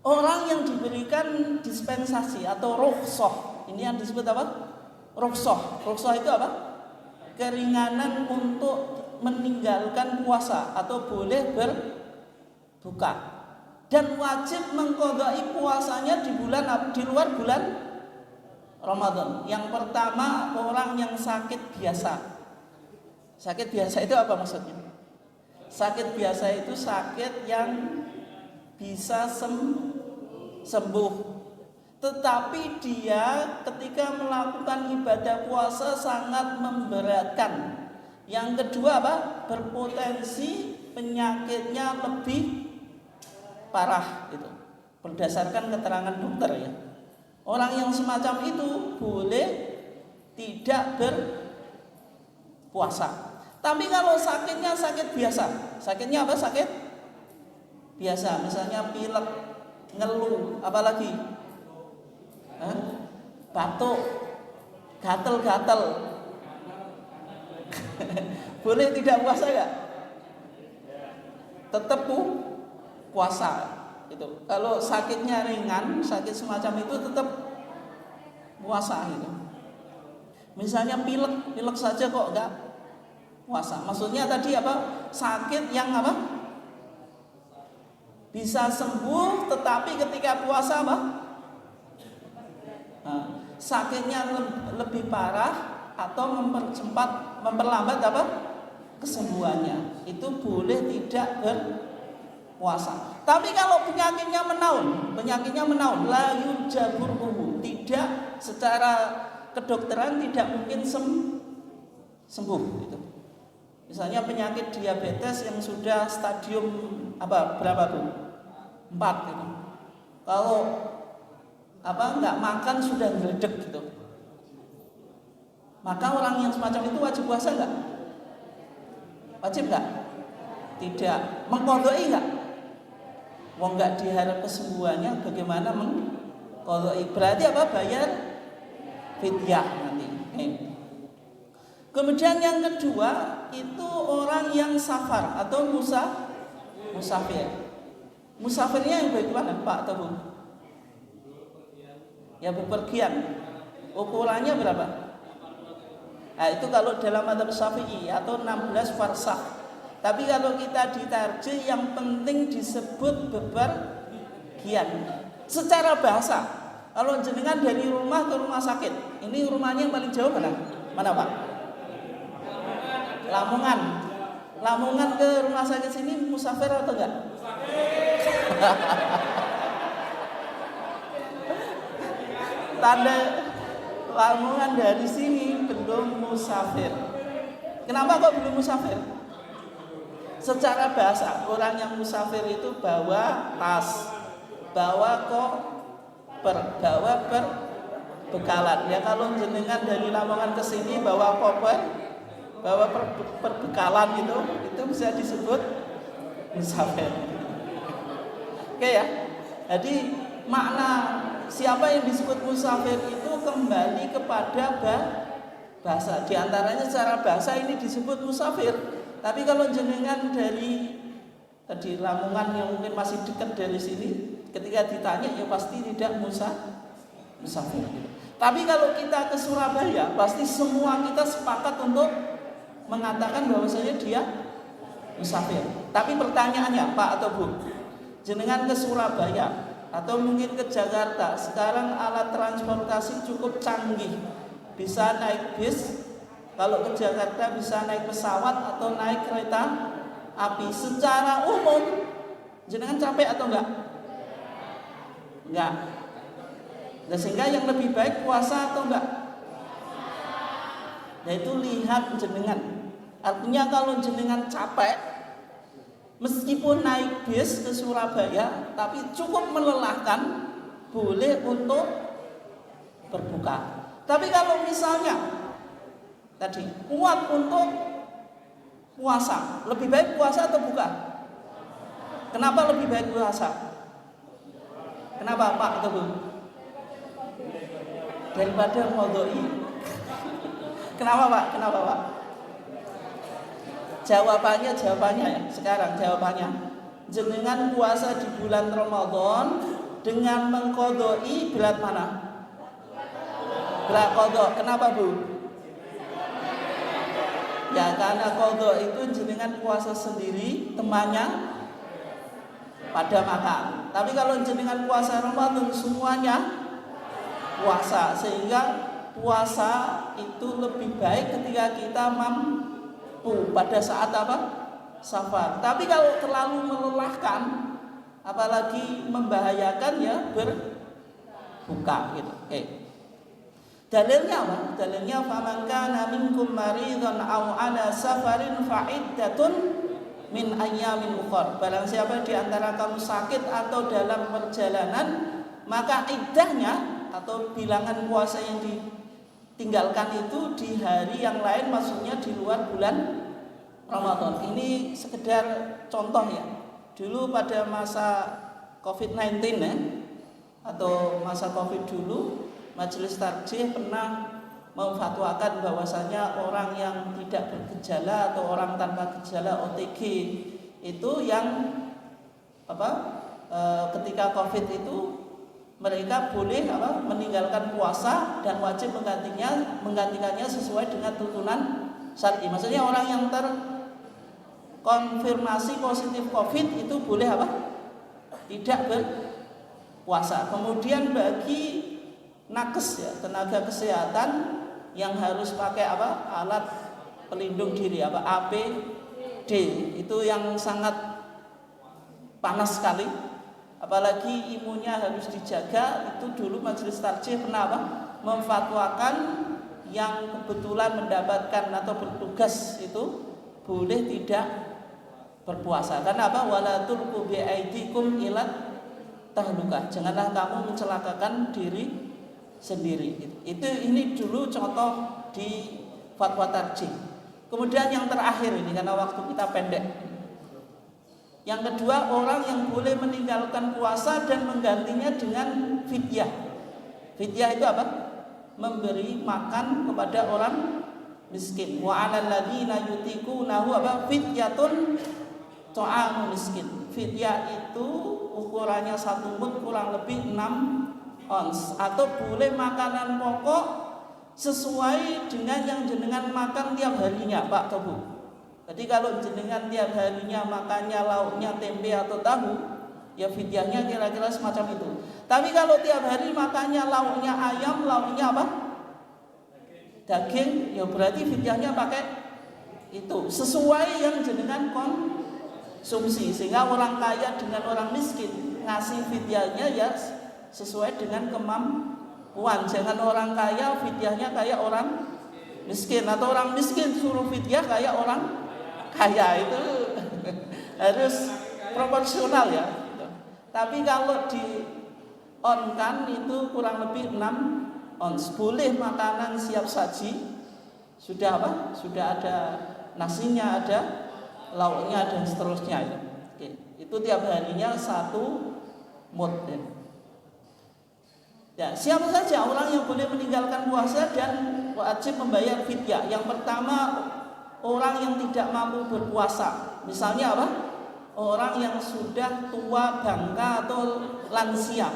orang yang diberikan dispensasi atau rukhsah, ini yang disebut rukhsah. Rukhsah itu keringanan untuk meninggalkan puasa atau boleh berbuka, dan wajib mengqodoi puasanya di luar bulan Ramadan. Yang pertama, orang yang sakit biasa. Sakit biasa itu apa maksudnya? Sakit biasa itu sakit yang bisa sembuh, tetapi dia ketika melakukan ibadah puasa sangat memberatkan. Yang kedua berpotensi penyakitnya lebih parah, itu berdasarkan keterangan dokter, ya. Orang yang semacam itu boleh tidak berpuasa. Tapi kalau sakitnya sakit biasa, sakitnya sakit biasa, misalnya pilek, ngeluh, apalagi batuk, gatel-gatel. Boleh tidak puasa ya? Tetap puasa itu. Kalau sakitnya ringan, sakit semacam itu tetap puasa gitu. Misalnya pilek saja kok enggak puasa. Maksudnya tadi apa? Sakit yang apa? Bisa sembuh, tetapi ketika puasa apa? Nah, sakitnya lebih parah atau memperlambat apa? Kesembuhannya. Itu boleh tidak berpuasa. Tapi kalau penyakitnya menaun, la yujaburuhu, tidak secara kedokteran tidak mungkin sembuh gitu. Misalnya penyakit diabetes yang sudah stadium berapa Bu? 4 gitu. Kalau nggak makan sudah ngeledek gitu. Maka orang yang semacam itu wajib puasa nggak? Wajib nggak? Tidak. Mengqadai nggak? Wong nggak diharap kesembuhannya, bagaimana mengqadai? Berarti apa? Bayar fidyah nanti. Kemudian yang kedua itu orang yang safar atau musafir. Musafirnya yang bagaimana Pak atau Bu? Ya bepergian. Ukurannya berapa? Nah, itu kalau dalam madzhab Syafi'i atau 16 farsakh. Tapi kalau kita ditarjih yang penting disebut bepergian. Secara bahasa, kalau jenengan dari rumah ke rumah sakit, ini rumahnya yang paling jauh mana? Mana Pak? Lamongan ke rumah sakit sini musafir atau enggak? Tanda Lamongan dari sini belum musafir. Kenapa kok belum musafir? Secara bahasa, orang yang musafir itu bawa tas, bawa koper, bawa perbekalan. Ya kalau jenengan dari Lamongan ke sini bawa koper, bawa perbekalan itu bisa disebut musafir. Oke ya. Jadi makna siapa yang disebut musafir itu kembali kepada bahasa. Di antaranya secara bahasa ini disebut musafir. Tapi kalau jenengan dari Lamongan yang mungkin masih dekat dari sini, ketika ditanya ya pasti tidak musafir. Tapi kalau kita ke Surabaya, pasti semua kita sepakat untuk mengatakan bahwasanya dia musafir. Tapi pertanyaannya Pak atau Bu, jenengan ke Surabaya atau mungkin ke Jakarta, sekarang alat transportasi cukup canggih, bisa naik bis, kalau ke Jakarta bisa naik pesawat atau naik kereta api. Secara umum jenengan capek atau enggak? Enggak. Nah, sehingga yang lebih baik puasa atau enggak? Nah itu lihat jenengan. Artinya kalau jenengan capek, meskipun naik bis ke Surabaya, tapi cukup melelahkan, boleh untuk berbuka. Tapi kalau misalnya tadi kuat untuk puasa, lebih baik puasa atau buka? Kenapa lebih baik puasa? Kenapa Pak atau Bu? Daripada qadai. Kenapa Pak? Jawabannya ya. Sekarang jawabannya, jenengan puasa di bulan Ramadan dengan mengqadai berat mana? Berat qadha. Kenapa Bu? Ya karena qadha itu jenengan puasa sendiri, temannya pada makan. Tapi kalau jenengan puasa Ramadan semuanya puasa, sehingga puasa itu lebih baik ketika kita mampu pada saat apa? Safar. Tapi kalau terlalu melelahkan, apalagi membahayakan ya berbuka gitu. Oke. Dalilnya apa? Dalilnya faman kana minkum maridhan aw ala safarin fa iddatun min ayyamin ukhra. Barang siapa di antara kamu sakit atau dalam perjalanan, maka iddahnya atau bilangan puasa yang ditinggalkan itu di hari yang lain, maksudnya di luar bulan Ramadan. Ini sekedar contoh ya. Dulu pada masa COVID-19 ya, atau masa COVID dulu, Majelis Tarjih pernah memfatwakan bahwasanya orang yang tidak bergejala atau orang tanpa gejala OTG itu yang ketika COVID itu mereka boleh meninggalkan puasa dan wajib menggantikannya sesuai dengan tuntunan syar'i. Maksudnya orang yang terkonfirmasi positif COVID itu boleh tidak berpuasa. Kemudian bagi nakes ya, tenaga kesehatan yang harus pakai alat pelindung diri APD itu yang sangat panas sekali, apalagi imunnya harus dijaga. Itu dulu Majelis Tarjih pernah memfatwakan yang kebetulan mendapatkan atau bertugas itu boleh tidak berpuasa. Karena wala tulqu biaidikum ilat tahlukah, janganlah kamu mencelakakan diri sendiri. Ini dulu contoh di fatwa tarjih. Kemudian yang terakhir ini, karena waktu kita pendek, yang kedua, orang yang boleh meninggalkan puasa dan menggantinya dengan fidyah. Fidyah itu memberi makan kepada orang miskin. Wa 'alal ladzina yutiqunahu fidyatun ta'amu miskin. Fidyah itu ukurannya 1 mud kurang lebih 6 ons, atau boleh makanan pokok sesuai dengan yang jenengan makan tiap harinya, Pak atau Bu. Jadi kalau jenengan tiap harinya makannya lauknya tempe atau tahu, ya fidyahnya kira-kira semacam itu. Tapi kalau tiap hari makannya lauknya ayam, lauknya daging, ya berarti fidyahnya pakai itu sesuai yang jenengan konsumsi. Sehingga orang kaya dengan orang miskin ngasih fidyahnya ya sesuai dengan kemampuan. Jangan orang kaya fidyahnya kayak orang miskin, atau orang miskin suruh fidyah kayak orang kaya. Itu harus proporsional ya. Tapi kalau di on-kan itu kurang lebih 6 ons. Boleh makanan siap saji, sudah sudah ada nasinya, ada lauknya dan seterusnya. Oke. Itu tiap harinya 1 mud ya. Ya, siapa saja orang yang boleh meninggalkan puasa dan wajib membayar fidyah? Yang pertama, orang yang tidak mampu berpuasa. Misalnya orang yang sudah tua bangka atau lansia,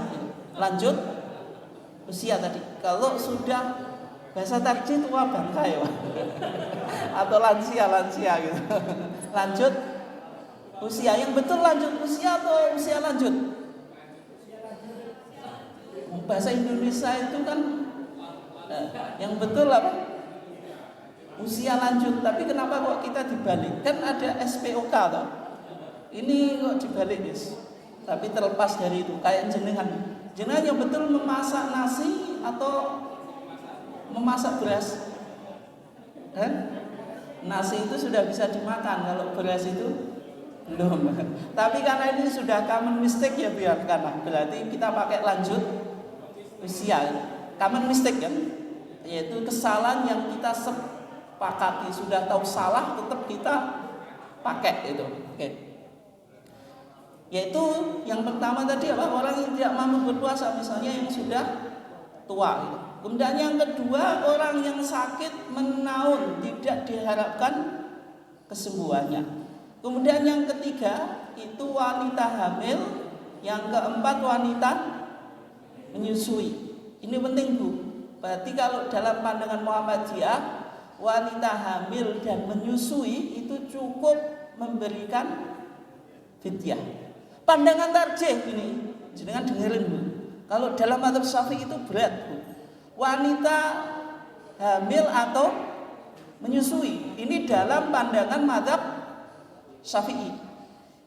lanjut usia tadi. Kalau sudah bahasa tarjih tua bangka ya atau lansia gitu. Lanjut usia, yang betul lanjut usia atau usia lanjut? Bahasa Indonesia itu kan yang betul usia lanjut. Tapi kenapa kok kita dibalik? Kan ada SPOK toh. Ini kok dibalik guys. Tapi terlepas dari itu, kayak jenengan yang betul memasak nasi atau memasak beras? Nasi itu sudah bisa dimakan, kalau beras itu belum. Tapi karena ini sudah common mistake ya biarkan. Berarti kita pakai lanjut usia. Common mistake kan, yaitu kesalahan yang kita sepakati, sudah tahu salah tetap kita pakai itu. Oke. Yaitu yang pertama tadi orang yang tidak mampu berpuasa, misalnya yang sudah tua gitu. Kemudian yang kedua, orang yang sakit menaun, tidak diharapkan kesembuhannya. Kemudian yang ketiga itu wanita hamil. Yang keempat wanita menyusui. Ini penting Bu. Berarti kalau dalam pandangan Muhammadiyah, wanita hamil dan menyusui itu cukup memberikan fidyah. Pandangan tarjih ini, jangan dengerin Bu. Kalau dalam mazhab Syafi'i itu berat Bu. Wanita hamil atau menyusui, ini dalam pandangan mazhab Syafi'i.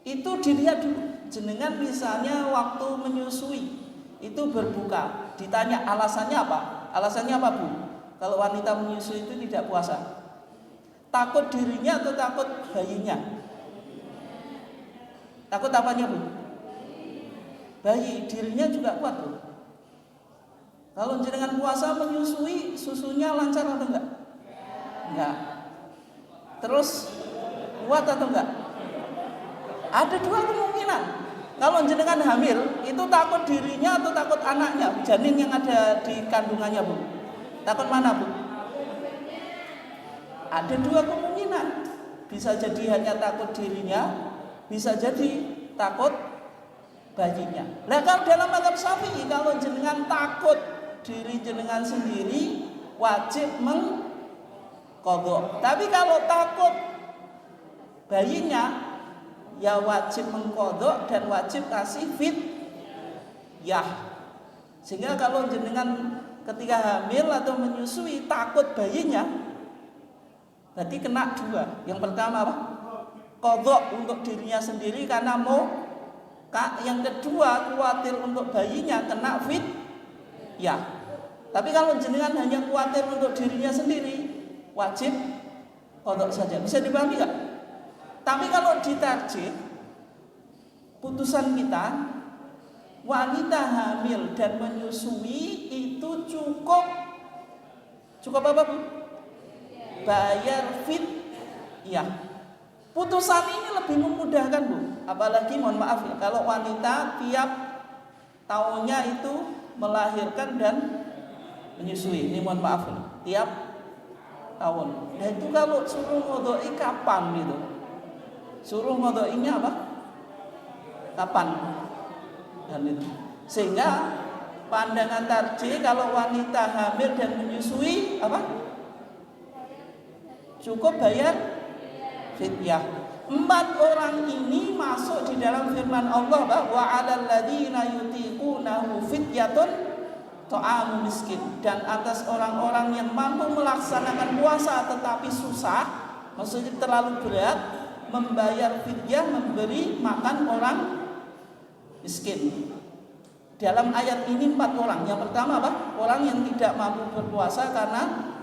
Itu dilihat dulu. Jenengan misalnya waktu menyusui itu berbuka, ditanya alasannya apa? Alasannya apa Bu? Kalau wanita menyusui itu tidak puasa, takut dirinya atau takut bayinya? Takut apanya Bu? Bayi, dirinya juga kuat Bu. Kalau jenengan puasa menyusui, susunya lancar atau enggak? Enggak. Terus kuat atau enggak? Ada dua kemungkinan. Kalau jenengan hamil, itu takut dirinya atau takut anaknya, janin yang ada di kandungannya Bu? Takut mana Bu? Ada dua kemungkinan. Bisa jadi hanya takut dirinya, bisa jadi takut bayinya. Nah kalau dalam mazhab Syafi'i, kalau jenengan takut diri jenengan sendiri, wajib mengqadha. Tapi kalau takut bayinya, ya wajib mengqadha dan wajib kasih fidyah. Sehingga kalau jenengan ketika hamil atau menyusui takut bayinya, berarti kena dua. Yang pertama apa? Qadha untuk dirinya sendiri karena mau. Yang kedua khawatir untuk bayinya kena fidyah. Tapi kalau jenengan hanya khawatir untuk dirinya sendiri, wajib qadha saja. Bisa dipahami nggak? Tapi kalau ditarjih, putusan kita, wanita hamil dan menyusui itu cukup apa Bu? Bayar fidyah. Putusan ini lebih memudahkan Bu. Apalagi mohon maaf ya, kalau wanita tiap tahunnya itu melahirkan dan menyusui. Ini mohon maaf ya, tiap tahun. Nah itu kalau suruh ngodoi kapan gitu? Suruh ngodoinya apa? Kapan? Dan itu. Sehingga pandangan tarjih kalau wanita hamil dan menyusui apa? Cukup bayar fidyah. 4 orang ini masuk di dalam firman Allah bahwa 'alal ladzina yutiqunahu fidyatun ta'amu miskin. Dan atas orang-orang yang mampu melaksanakan puasa tetapi susah, maksudnya terlalu berat, membayar fidyah, memberi makan orang miskin. Dalam ayat ini 4 orang. Yang pertama apa? Orang yang tidak mampu berpuasa karena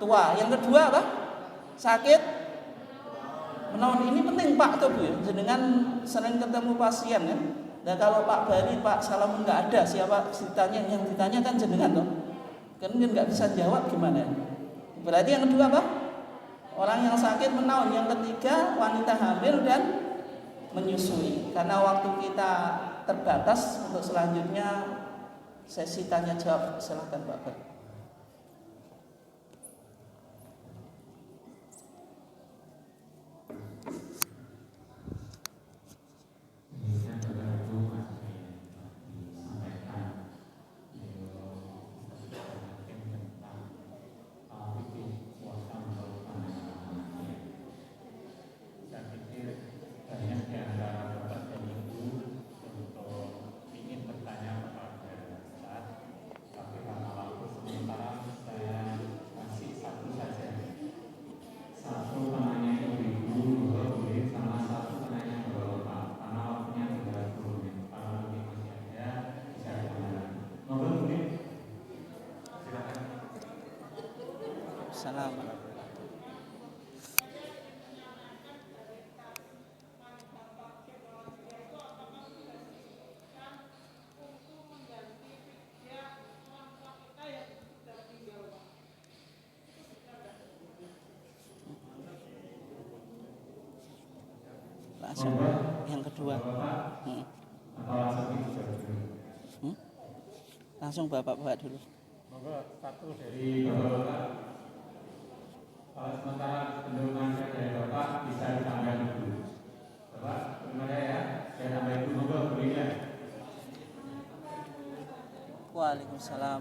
tua. Yang kedua apa? Sakit. Menawan ini penting Pak atau Bu ya? Jenengan sering ketemu pasien ya. Nah kalau Pak Bari, Pak Salam nggak ada, siapa ditanya? Yang ditanya kan jenengan toh. Kan nggak bisa jawab gimana? Berarti yang kedua apa? Orang yang sakit menawan. Yang ketiga wanita hamil dan menyusui. Karena waktu kita terbatas, untuk selanjutnya sesi tanya jawab. Silakan Pak Bari. Salam. Langsung yang kedua. Langsung bapak-bapak dulu. Satu dari bapak-bapak. Kalau sementara pendengaran dari Bapak bisa ditambah dulu. Bapak, gimana ya? Saya tambah dulu, Bapak, boleh ya? Waalaikumsalam.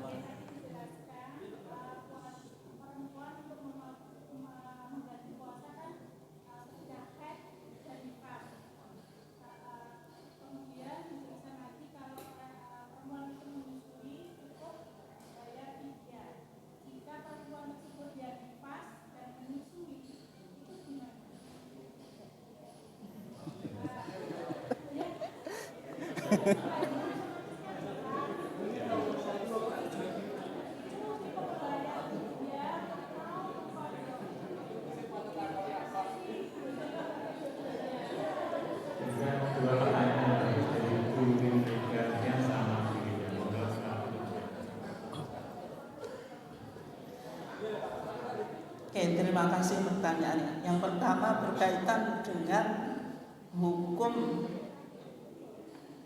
Oke, terima kasih pertanyaannya. Yang pertama berkaitan dengan hukum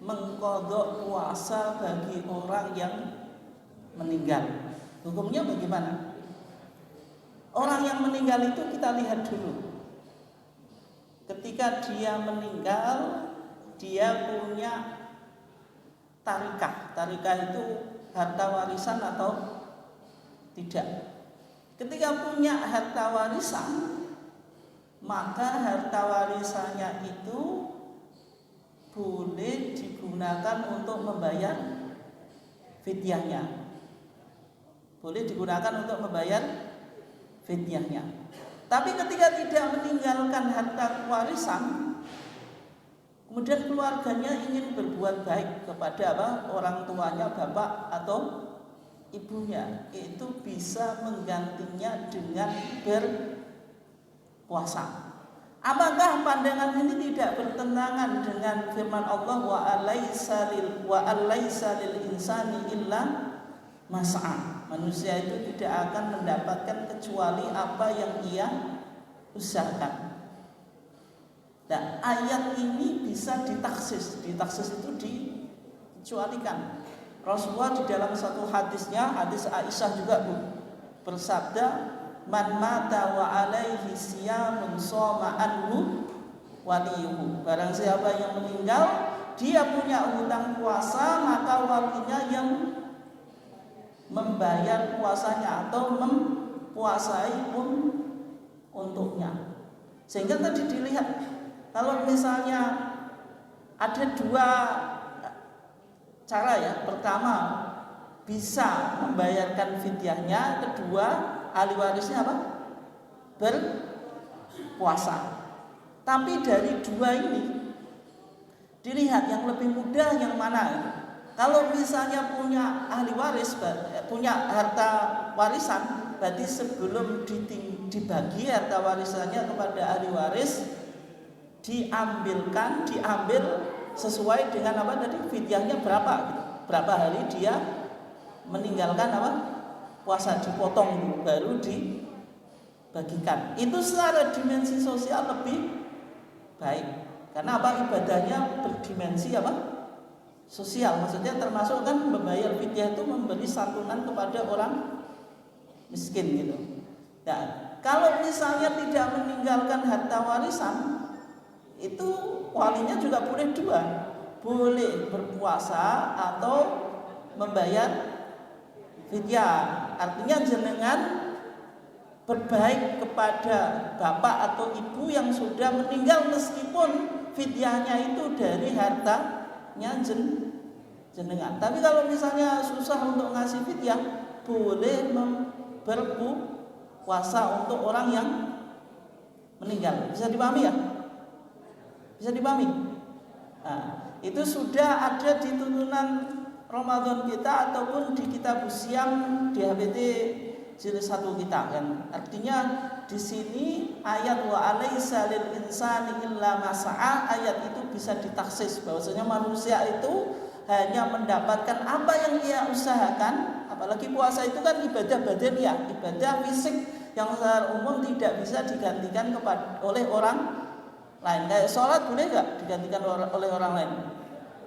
mengqadha puasa bagi orang yang meninggal. Hukumnya bagaimana? Orang yang meninggal itu kita lihat dulu. Ketika dia meninggal, dia punya tarikah. Tarikah itu harta warisan atau tidak. Ketika punya harta warisan, maka harta warisannya itu boleh digunakan untuk membayar fidyahnya. Boleh digunakan untuk membayar fidyahnya. Tapi ketika tidak meninggalkan harta warisan, kemudian keluarganya ingin berbuat baik kepada orang tuanya, bapak atau ibunya, itu bisa menggantinya dengan berpuasa. Apakah pandangan ini tidak bertentangan dengan firman Allah wa alaysa lil insani illa mas'a? Manusia itu tidak akan mendapatkan kecuali apa yang ia usahakan. Nah, ayat ini bisa ditaksis. Ditaksis itu dikecualikan. Rasulullah di dalam satu hadisnya, hadis Aisyah juga bersabda, man mata wa alaihi siyamun shoma anhu waliyuhu. Barang siapa yang meninggal, dia punya hutang puasa, maka walinya yang membayar puasanya atau mempuasai pun untuknya. Sehingga tadi dilihat, kalau misalnya ada dua cara ya. Pertama, bisa membayarkan fidyahnya. Kedua, ahli warisnya apa? Berpuasa. Tapi dari dua ini dilihat yang lebih mudah yang mana. Kalau misalnya punya ahli waris, punya harta warisan, berarti sebelum dibagi harta warisannya kepada ahli waris, diambil sesuai dengan apa tadi fidyahnya berapa gitu. Berapa hari dia meninggalkan apa? Puasa, dipotong baru dibagikan. Itu secara dimensi sosial lebih baik. Karena apa? Ibadahnya berdimensi apa? Sosial. Maksudnya termasuk kan membayar fidyah itu memberi santunan kepada orang miskin gitu. Nah, kalau misalnya tidak meninggalkan harta warisan, itu walinya juga boleh dua, boleh berpuasa atau membayar fidyah. Artinya jenengan berbaik kepada bapak atau ibu yang sudah meninggal meskipun fidyahnya itu dari hartanya jenengan. Tapi kalau misalnya susah untuk ngasih fidyah, boleh berpuasa untuk orang yang meninggal. Bisa dipahami ya? Bisa dipahami? Nah, itu sudah ada di tuntunan Ramadan kita ataupun di kitab Siam di HBT jilid 1 kita kan. Artinya di sini ayat wa alaysa lil insani illa ma sa'a, ayat itu bisa ditaksis bahwasanya manusia itu hanya mendapatkan apa yang ia usahakan. Apalagi puasa itu kan ibadah badaniah, ibadah fisik yang secara umum tidak bisa digantikan oleh orang lain. Kayak sholat boleh nggak digantikan oleh orang lain?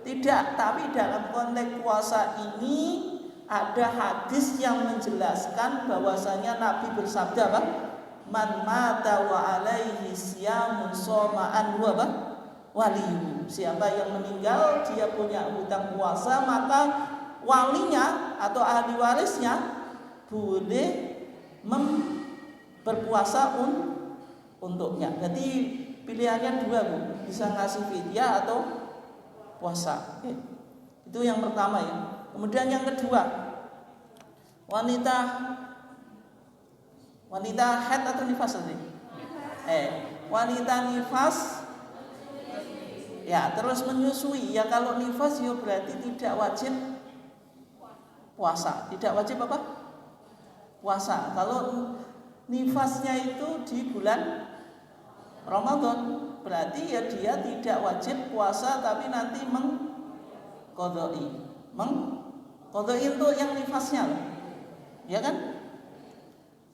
Tidak. Tapi dalam konteks puasa ini ada hadis yang menjelaskan bahwasanya Nabi bersabda apa? Man mata wa alaihi siyamun shoma anhu apa? Waliyu. Siapa yang meninggal dia punya hutang puasa, maka walinya atau ahli warisnya boleh berpuasa untuknya. Jadi pilihannya dua Bu, bisa ngasih fidyah atau puasa. Oke. Itu yang pertama ya. Kemudian yang kedua, wanita haid atau nifas tadi? Wanita nifas ya terus menyusui ya. Kalau nifas ya berarti tidak wajib puasa. Tidak wajib apa? Puasa. Kalau nifasnya itu di bulan Ramadan, berarti ya dia tidak wajib puasa tapi nanti mengqadai itu yang nifasnya loh. Ya kan?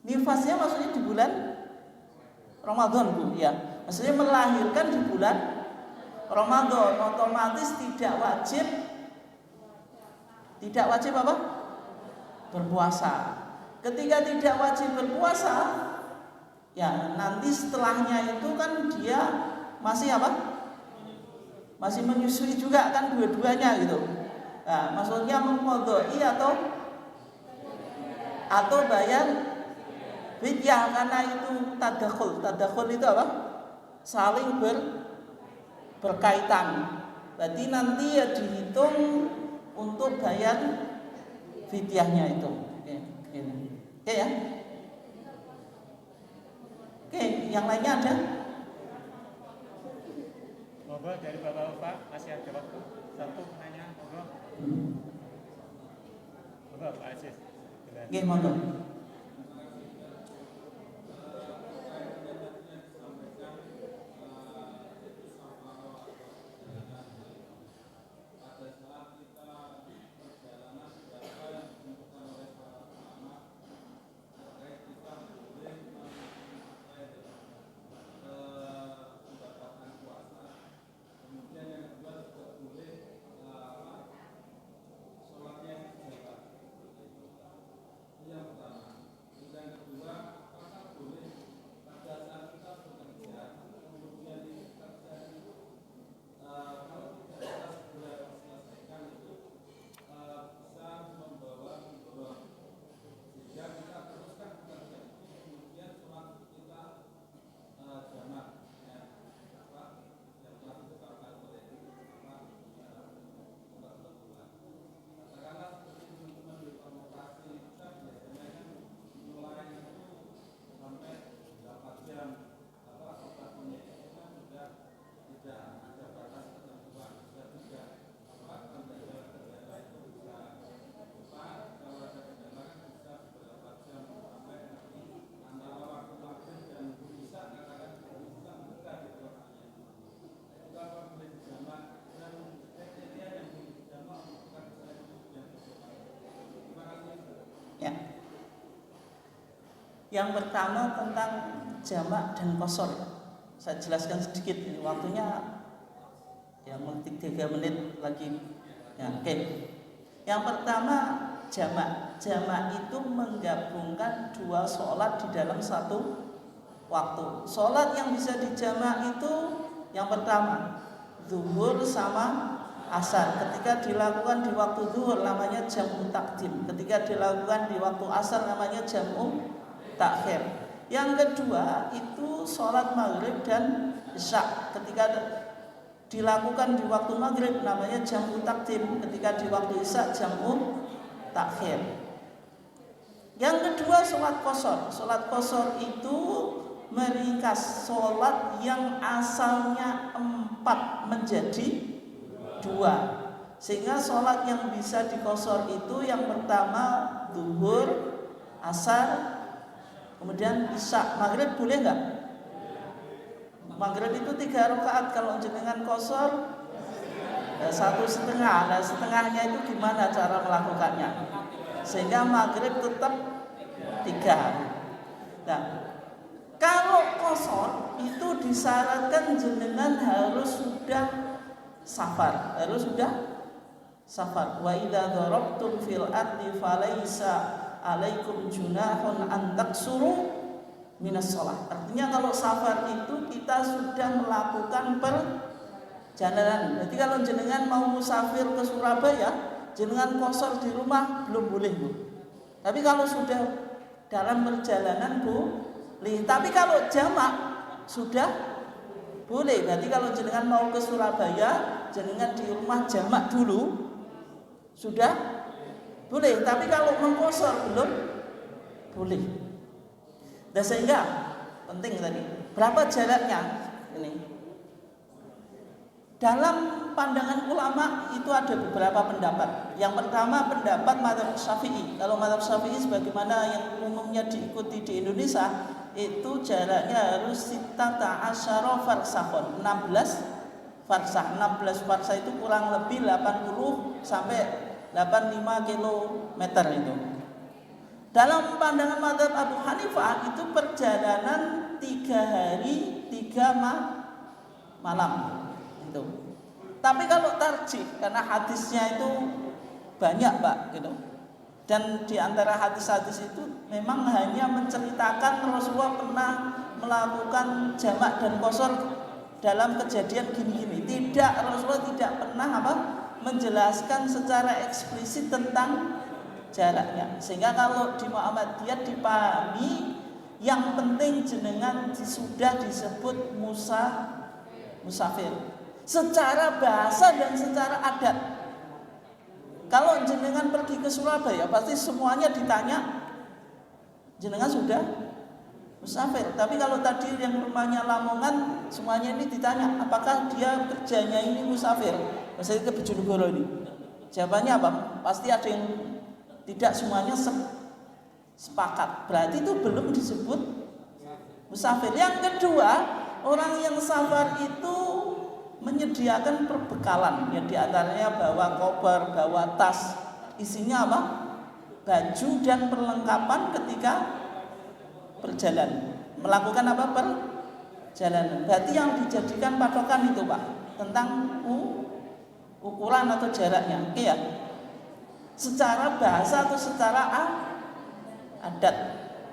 Nifasnya maksudnya di bulan Ramadan Bu ya. Maksudnya melahirkan di bulan Ramadan, otomatis tidak wajib apa? Berpuasa. Ketika tidak wajib berpuasa, Ya, nanti setelahnya itu kan dia masih apa? Masih menyusui juga kan dua-duanya gitu. Nah, maksudnya mengqadai atau bayar fidyah, karena itu tadakhul. Tadakhul itu apa? Saling berkaitan. Berarti nanti ya dihitung untuk bayar fidyahnya itu. Oke ya. Oke, yang lainnya ada? Monggo dari Bapak-bapak masih ada waktu. Satu nanya, monggo. Monggo Pak Aziz. Oke, monggo. Ya. Yang pertama tentang jamak dan qashar. Saya jelaskan sedikit, ini waktunya ya 3 menit lagi. Ya, oke. Yang pertama jamak. Jamak itu menggabungkan 2 sholat di dalam satu waktu. Sholat yang bisa dijamak itu yang pertama zuhur sama asar. Ketika dilakukan di waktu zuhur namanya jam'u takdim. Ketika dilakukan di waktu asar namanya jam'u takhir. Yang kedua itu sholat maghrib dan isya. Ketika dilakukan di waktu maghrib namanya jam'u takdim. Ketika di waktu isya jam'u takhir. Yang kedua sholat qashar. Sholat qashar itu meringkas sholat yang asalnya 4 menjadi 2, sehingga sholat yang bisa diqashar itu yang pertama zuhur, asar, kemudian isya. Maghrib boleh nggak? Maghrib itu 3 rakaat. Kalau jenengan qashar 1,5. Nah, setengahnya itu gimana cara melakukannya sehingga maghrib tetap 3. Nah, kalau qashar itu disyaratkan jenengan harus sudah safar, Wa idza darabtum fil ardi falaisa alaikum junahun an taksuru minas shalah. Artinya kalau safar itu kita sudah melakukan perjalanan. Jadi kalau jenengan mau musafir ke Surabaya, jenengan qashar di rumah belum boleh, Bu. Tapi kalau sudah dalam perjalanan boleh. Tapi kalau jamak sudah boleh. Berarti kalau jenengan mau ke Surabaya, jenengan di rumah jamak dulu sudah boleh. Tapi kalau mengqashar belum boleh. Dan sehingga penting tadi, berapa jaraknya ini? Dalam pandangan ulama itu ada beberapa pendapat. Yang pertama pendapat mazhab Syafi'i. Kalau mazhab Syafi'i sebagaimana yang umumnya diikuti di Indonesia, itu jaraknya harus 16 farsakhon, 16 farsah. 16 farsah itu kurang lebih 80 sampai 85 kilometer itu. Dalam pandangan mazhab Abu Hanifah itu perjalanan 3 hari 3 malam itu. Tapi kalau tarjih, karena hadisnya itu banyak, Pak, gitu. Dan di antara hadis-hadis itu memang hanya menceritakan Rasulullah pernah melakukan jamak dan qashar dalam kejadian gini-gini. Tidak, Rasulullah tidak pernah menjelaskan secara eksplisit tentang jaraknya. Sehingga kalau di Muhammadiyah dipahami yang penting jenengan sudah disebut musafir secara bahasa dan secara adat. Kalau jenengan pergi ke Surabaya pasti semuanya ditanya jenengan sudah musafir. Tapi kalau tadi yang rumahnya Lamongan semuanya ini ditanya apakah dia kerjanya ini musafir, misalnya ke Bojonegoro ini, jawabannya apa? Pasti ada yang tidak semuanya sepakat. Berarti itu belum disebut musafir. Yang kedua, orang yang safar itu menyediakan perbekalan, ya diantaranya bawa koper, bawa tas, isinya apa? Baju dan perlengkapan ketika berjalan, melakukan apa? Perjalanan. Berarti yang dijadikan patokan itu Pak tentang ukuran atau jaraknya, oke ya? Secara bahasa atau secara adat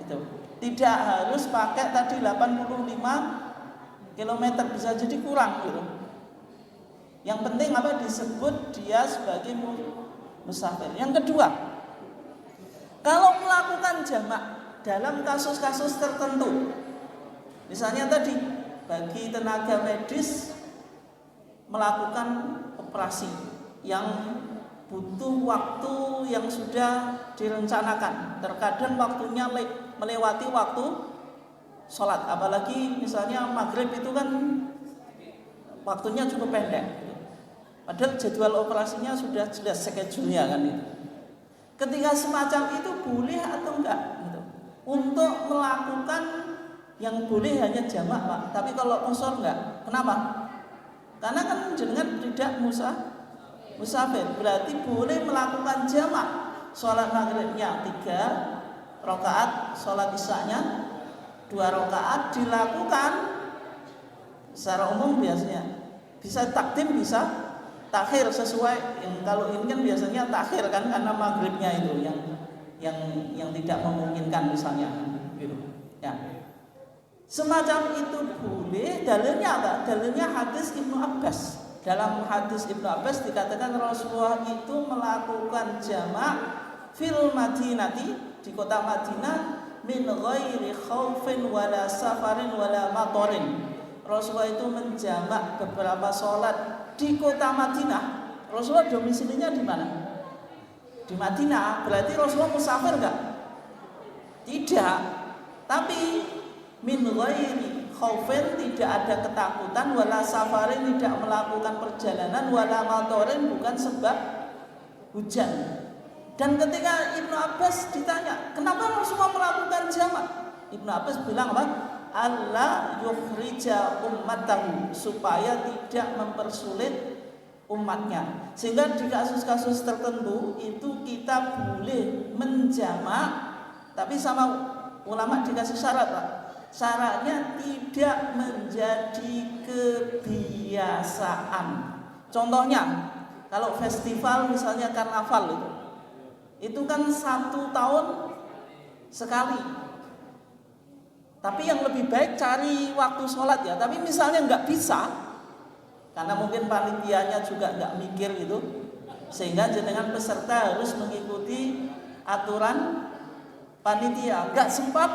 itu. Tidak harus pakai tadi 85 km, bisa jadi kurang gitu. Yang penting apa? Disebut dia sebagai musafir. Yang kedua, kalau melakukan jamak dalam kasus-kasus tertentu, misalnya tadi bagi tenaga medis melakukan operasi yang butuh waktu yang sudah direncanakan, terkadang waktunya melewati waktu sholat, apalagi misalnya maghrib itu kan waktunya cukup pendek, padahal jadwal operasinya sudah jelas schedule-nya kan itu. Ketika semacam itu boleh atau enggak gitu. Untuk melakukan yang boleh hanya jamak Pak, tapi kalau qashar enggak. Kenapa? Karena kan jenengan tidak musafir, berarti boleh melakukan jamak. Sholat maghribnya 3 rakaat, sholat isyanya 2 rakaat dilakukan secara umum biasanya. Bisa takdim, bisa takhir sesuai yang kalau ini kan biasanya takhir kan karena maghribnya itu yang tidak memungkinkan misalnya gitu. Ya. Semacam itu boleh. Dalilnya apa? Dalilnya hadis Ibnu Abbas. Dalam hadis Ibnu Abbas dikatakan Rasulullah itu melakukan jamak fil Madinati, di kota Madinah, min ghairi khaufin wala safarin wala matorin. Rasulullah itu menjamak beberapa sholat di kota Madinah. Rasulullah domisilinya di mana? Di Madinah. Berarti Rasulullah musafir enggak? Tidak. Tapi min ghairi khaufin, tidak ada ketakutan, wala safarin, tidak melakukan perjalanan, wala matorin, bukan sebab hujan. Dan ketika Ibnu Abbas ditanya, kenapa Rasulullah melakukan jamak? Ibnu Abbas bilang apa? Allah yukhrija ummatahu, supaya tidak mempersulit umatnya. Sehingga di kasus-kasus tertentu itu kita boleh menjamak, tapi sama ulama dikasih syarat Pak. Syaratnya tidak menjadi kebiasaan. Contohnya, kalau festival misalnya karnaval itu kan 1 tahun sekali. Tapi yang lebih baik cari waktu sholat ya. Tapi misalnya nggak bisa, karena mungkin panitianya juga nggak mikir gitu, sehingga jenengan peserta harus mengikuti aturan panitia. Nggak sempat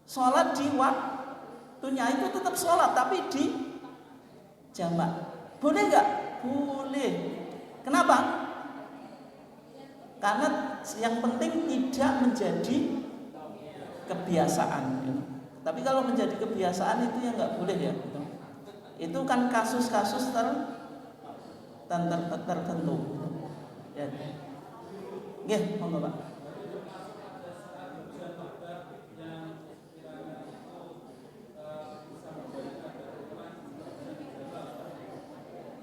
sholat di waktunya, itu tetap sholat tapi di jamak. Boleh nggak? Boleh. Kenapa? Karena yang penting tidak menjadi kebiasaan. Tapi kalau menjadi kebiasaan itu ya nggak boleh ya. Itu kan kasus-kasus tertentu. Ya. Nggih, monggo Pak.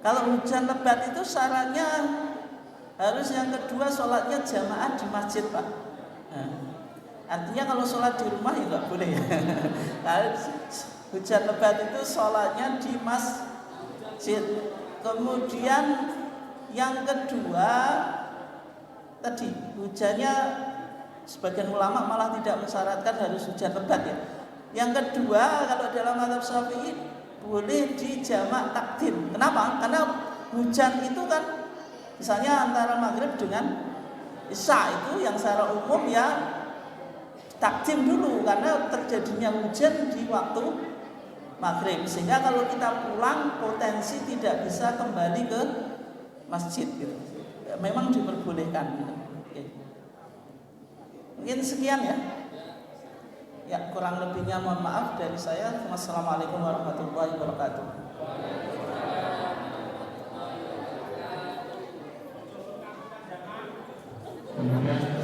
Kalau hujan lebat itu syaratnya harus yang kedua sholatnya jamaah di masjid Pak. Nah, artinya kalau sholat di rumah ya nggak boleh ya. Hujan lebat itu sholatnya di masjid. Kemudian yang kedua tadi hujannya sebagian ulama malah tidak mensyaratkan harus hujan lebat ya. Yang kedua, kalau dalam mazhab Syafi'i boleh dijamak takdim. Kenapa? Karena hujan itu kan misalnya antara maghrib dengan isya itu yang secara umum ya takdim dulu karena terjadinya hujan di waktu maghrib, sehingga kalau kita pulang potensi tidak bisa kembali ke masjid gitu. Ya, memang diperbolehkan gitu. Oke. Mungkin sekian ya. Ya, kurang lebihnya mohon maaf dari saya. Wassalamualaikum warahmatullahi wabarakatuh. Kemudian